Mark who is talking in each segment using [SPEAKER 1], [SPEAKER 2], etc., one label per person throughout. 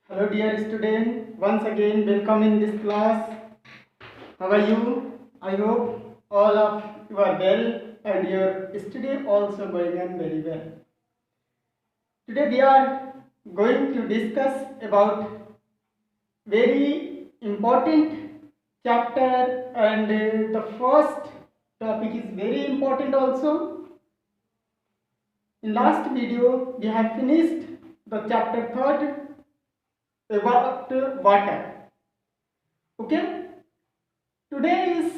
[SPEAKER 1] Hello dear student, once again welcome in this class. How are you? I hope all of you are well and your study also going on very well. Today we are going to discuss about very important chapter and the first topic is very important also. In last video we have finished the chapter third about water. Okay. Today's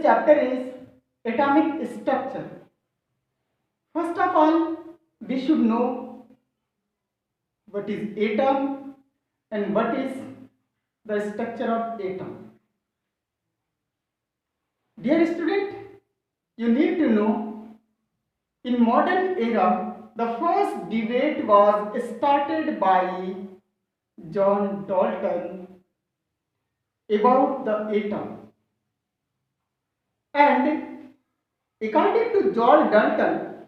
[SPEAKER 1] chapter is atomic structure. First of all, we should know what is atom and what is the structure of atom. Dear student, you need to know in modern era the first debate was started by John Dalton about the atom. And according to John Dalton,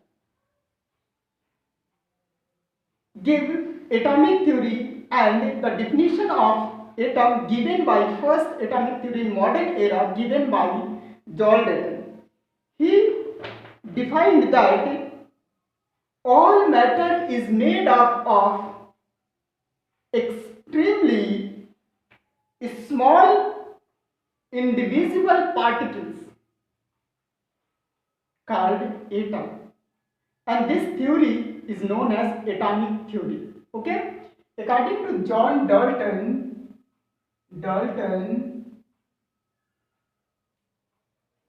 [SPEAKER 1] give atomic theory and the definition of atom given by first atomic theory in modern era given by John Dalton. He defined that all matter is made up of extremely small indivisible particles called atom, and this theory is known as atomic theory. Okay, according to John Dalton,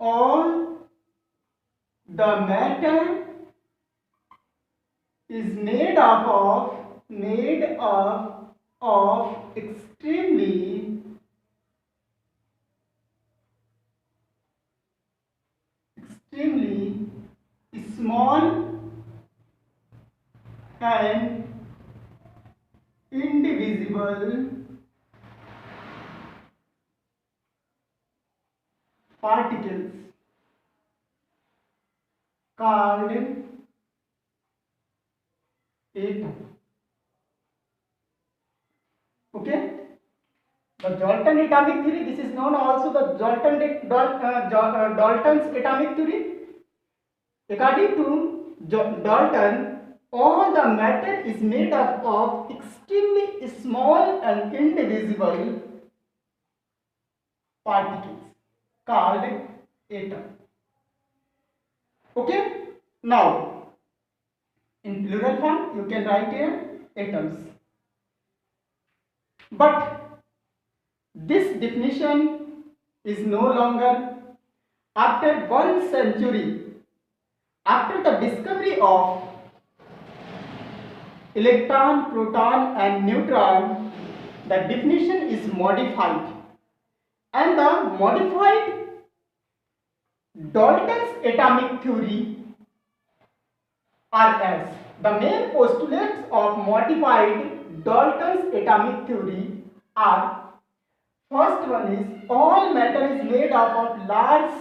[SPEAKER 1] all the matter is made up of extremely small and indivisible particles called atom. Okay, the Dalton atomic theory, this is known also the Dalton's atomic theory. According to Dalton, all the matter is made up of extremely small and indivisible particles called atom. Okay, now in plural form you can write here atoms. But this definition is no longer. After 1 century, after the discovery of electron, proton and neutron, the definition is modified, and the modified Dalton's atomic theory are as the main postulates of modified Dalton's atomic theory are: first one is all matter is made up of large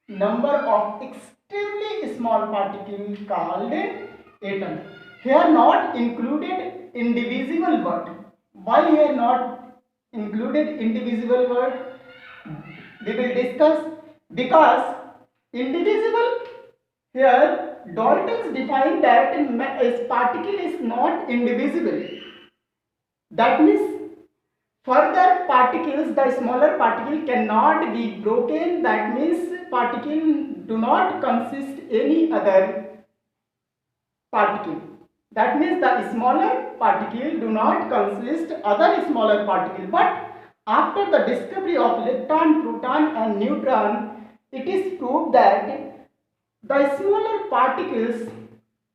[SPEAKER 1] number of extremely small particles called atom. Here not included indivisible word. Why here not included indivisible word? We will discuss. Because indivisible, here Dalton's defined that a particle is not indivisible. That means further particles, the smaller particle cannot be broken. That means particle do not consist any other particle. That means the smaller particle do not consist other smaller particle. But after the discovery of electron, proton and neutron, it is proved that the smaller particles,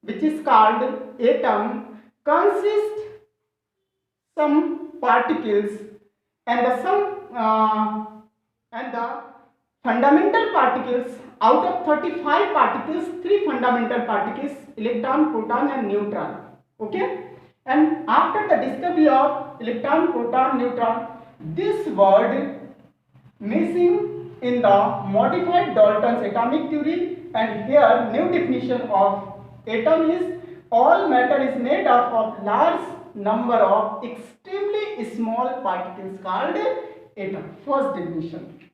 [SPEAKER 1] which is called atom, consist some particles, and the fundamental particles, out of 35 particles, 3 fundamental particles, electron, proton and neutron. Okay, and after the discovery of electron, proton, neutron, this word missing in the modified Dalton's atomic theory, and here new definition of atom is all matter is made up of large number of extremely small particles called atom. First definition.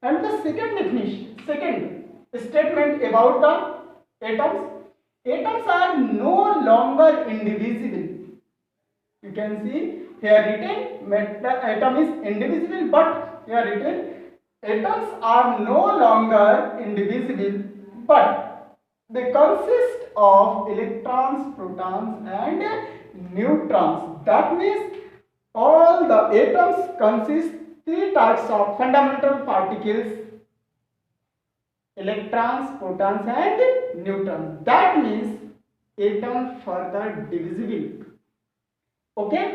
[SPEAKER 1] And the second definition, second statement about the atoms. Atoms are no longer indivisible. You can see here written atom is indivisible, but here written atoms are no longer indivisible, but they consist of electrons, protons and neutrons. That means all the atoms consist three types of fundamental particles: electrons, protons and neutrons. That means atom further divisible. Okay,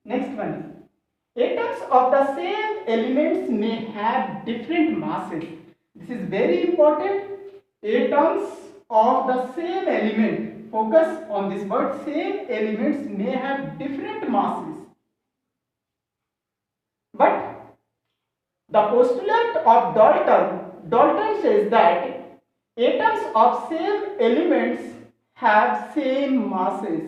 [SPEAKER 1] next one is atoms of the same elements may have different masses. This is very important. Atoms of the same element, focus on this word, same elements may have different masses. But the postulate of Dalton says that atoms of same elements have same masses,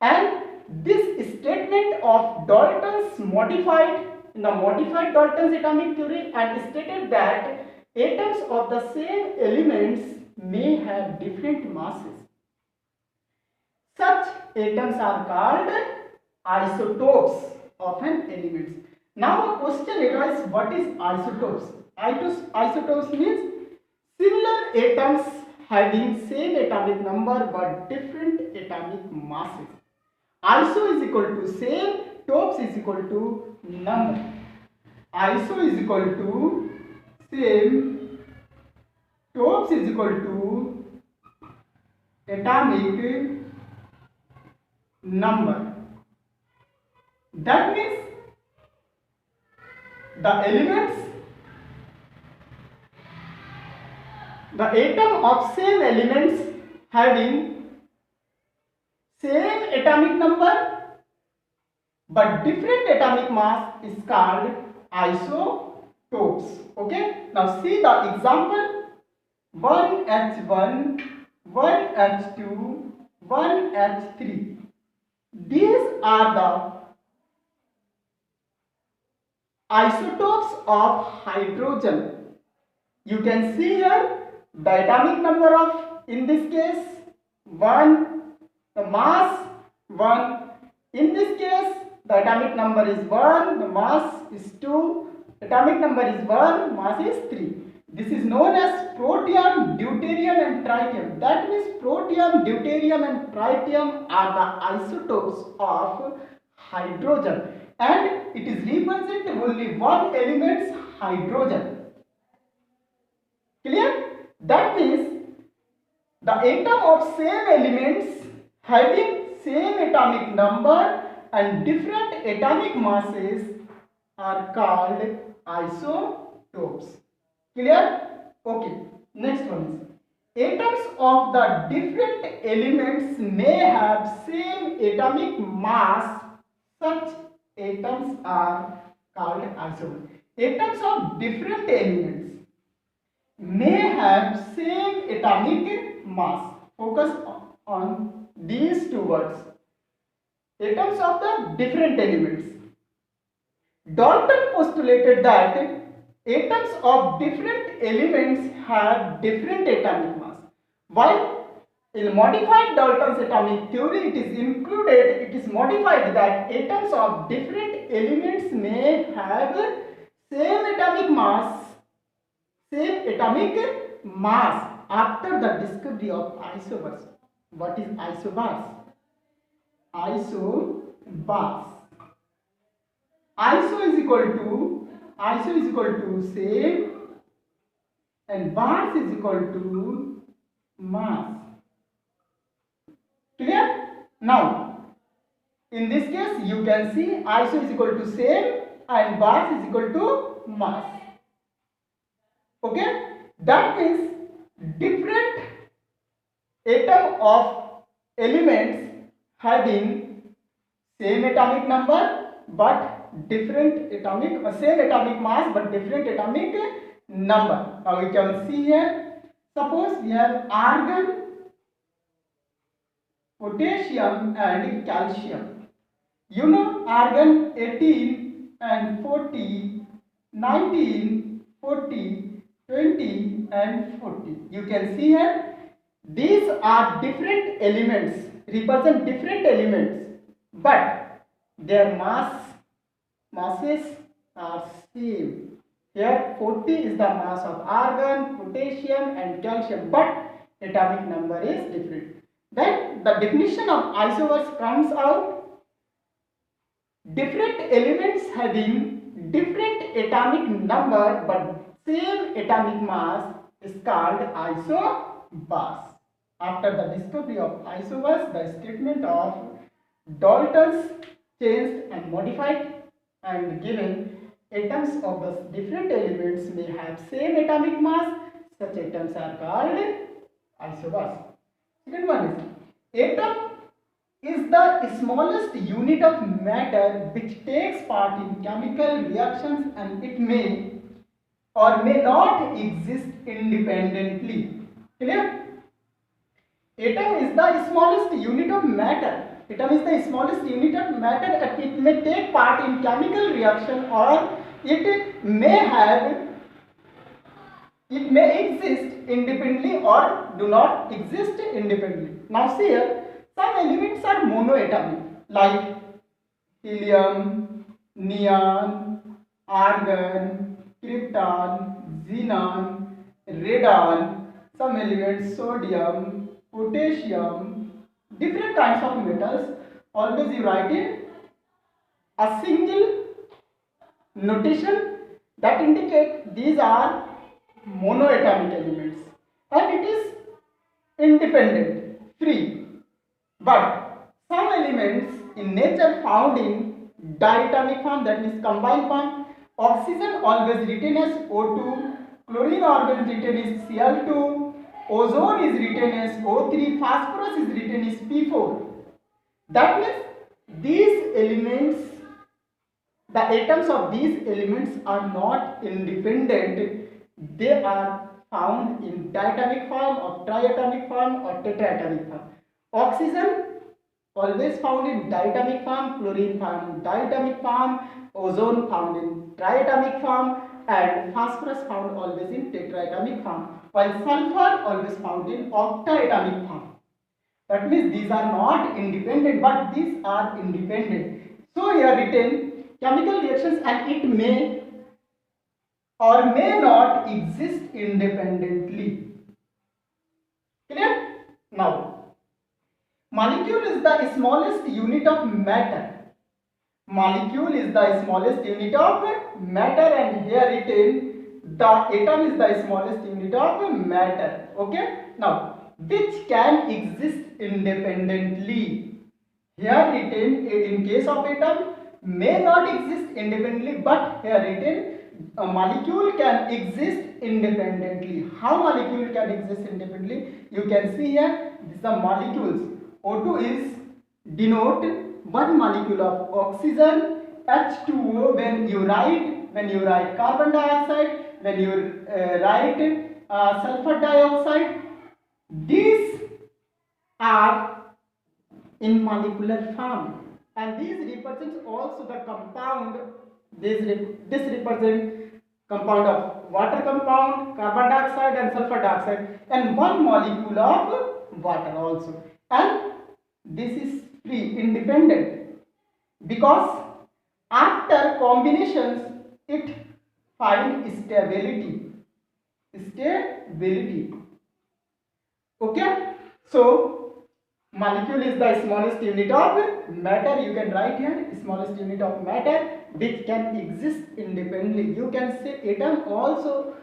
[SPEAKER 1] and this statement of Dalton's modified in the modified Dalton's atomic theory and stated that atoms of the same elements may have different masses. Such atoms are called isotopes of an element. Now a question arises, what is isotopes? Isotopes means similar atoms having same atomic number but different atomic masses. Iso is equal to same, topes is equal to number. Iso is equal to same, topes is equal to atomic number. That means the elements, the atom of same elements having same atomic number but different atomic mass is called isotopes. Okay, now see the example: 1H1, 1H2, 1H3. These are the isotopes of hydrogen. You can see here the atomic number of, in this case, 1, the mass 1. In this case, the atomic number is 1, the mass is 2, atomic number is 1, mass is 3. This is known as protium, deuterium and tritium. That means protium, deuterium and tritium are the isotopes of hydrogen, and it is represent only one element, hydrogen. Clear? That means the atom of same elements having same atomic number and different atomic masses are called isotopes. Clear? Okay. Next one is atoms of the different elements may have same atomic mass. Such atoms are called isotopes. Atoms of different elements may have same atomic mass. Focus on these two words. Atoms of the different elements. Dalton postulated that atoms of different elements have different atomic mass. While in modified Dalton's atomic theory, it is modified that atoms of different elements may have same atomic mass after the discovery of isobars. What is isobars? Isobars. Iso is equal to same and bars is equal to mass. Clear? Now, in this case, you can see iso is equal to same and bars is equal to mass. Okay? That means different atom of elements having same atomic number but different same atomic mass but different atomic number. Now we can see here, suppose we have argon, potassium and calcium. You know, argon 18 and 40, 19, 40, 20 and 40. You can see here, these are different elements, represent different elements, but their masses are same. Here 40 is the mass of argon, potassium and calcium, but atomic number is different. Then the definition of isobars comes out: different elements having different atomic number but same atomic mass is called isobars. After the discovery of isobars, the statement of Dalton's changed and modified, and given atoms of the different elements may have same atomic mass, such atoms are called isobars. Second one is, atom is the smallest unit of matter which takes part in chemical reactions, and it may or may not exist independently. Clear? Atom is the smallest unit of matter. Atom is the smallest unit of matter, and it may take part in chemical reaction, or it may exist independently or do not exist independently. Now see here, some elements are monoatomic like helium, neon, argon, krypton, xenon, radon. Some elements sodium, potassium, different kinds of metals. Always you write in a single notation that indicate these are monoatomic elements, and it is independent, free. But some elements in nature found in diatomic form, that means combined form. Oxygen always written as O2, chlorine always written as Cl2, ozone is written as O3, phosphorus is written as P4. That means these elements, the atoms of these elements are not independent. They are found in diatomic form or triatomic form or tetraatomic form. Oxygen always found in diatomic form, chlorine found in diatomic form, ozone found in triatomic form, and phosphorus found always in tetraatomic form, while sulfur always found in octatomic form. That means these are not independent, but these are independent. So here written chemical reactions, and it may or may not exist independently. Clear? Now, molecule is the smallest unit of matter. Molecule is the smallest unit of matter, and here written the atom is the smallest unit of matter. Okay? Now, which can exist independently. Here written in case of atom may not exist independently, but here written a molecule can exist independently. How molecule can exist independently? You can see here, these are molecules. O2 is denote one molecule of oxygen. H2O when you write carbon dioxide, when you write sulfur dioxide. These are in molecular form, and these represents also the compound. This represent compound of water compound, carbon dioxide and sulfur dioxide, and one molecule of water also. And this is free, independent, because after combinations it finds stability. Okay, so molecule is the smallest unit of matter. You can write here smallest unit of matter which can exist independently. You can say atom also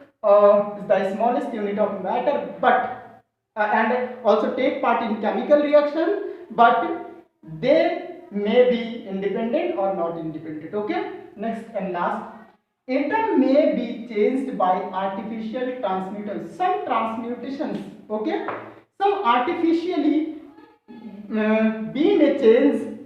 [SPEAKER 1] is the smallest unit of matter, but and also take part in chemical reaction, but they may be independent or not independent. Okay, next and last, atom may be changed by artificial transmutants. Some transmutations, okay, some artificially we may change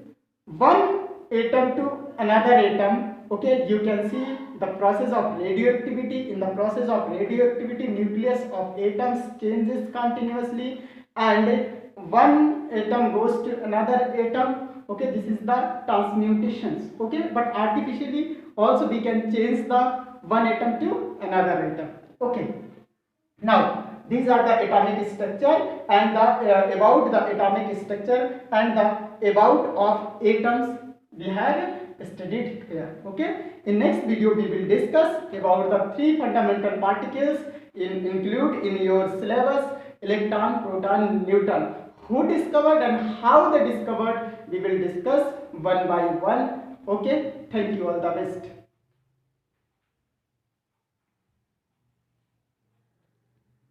[SPEAKER 1] one atom to another atom. Okay, you can see the process of radioactivity. In the process of radioactivity, nucleus of atoms changes continuously, and one atom goes to another atom. Okay, this is the transmutations. Okay, but artificially also we can change the one atom to another atom. Okay, now these are the atomic structure and the about the atomic structure and the about of atoms we have studied here. Okay, in next video we will discuss about the three fundamental particles include in your syllabus: electron, proton, neutron. Who discovered and how they discovered, we will discuss one by one. Okay, thank you, all the best.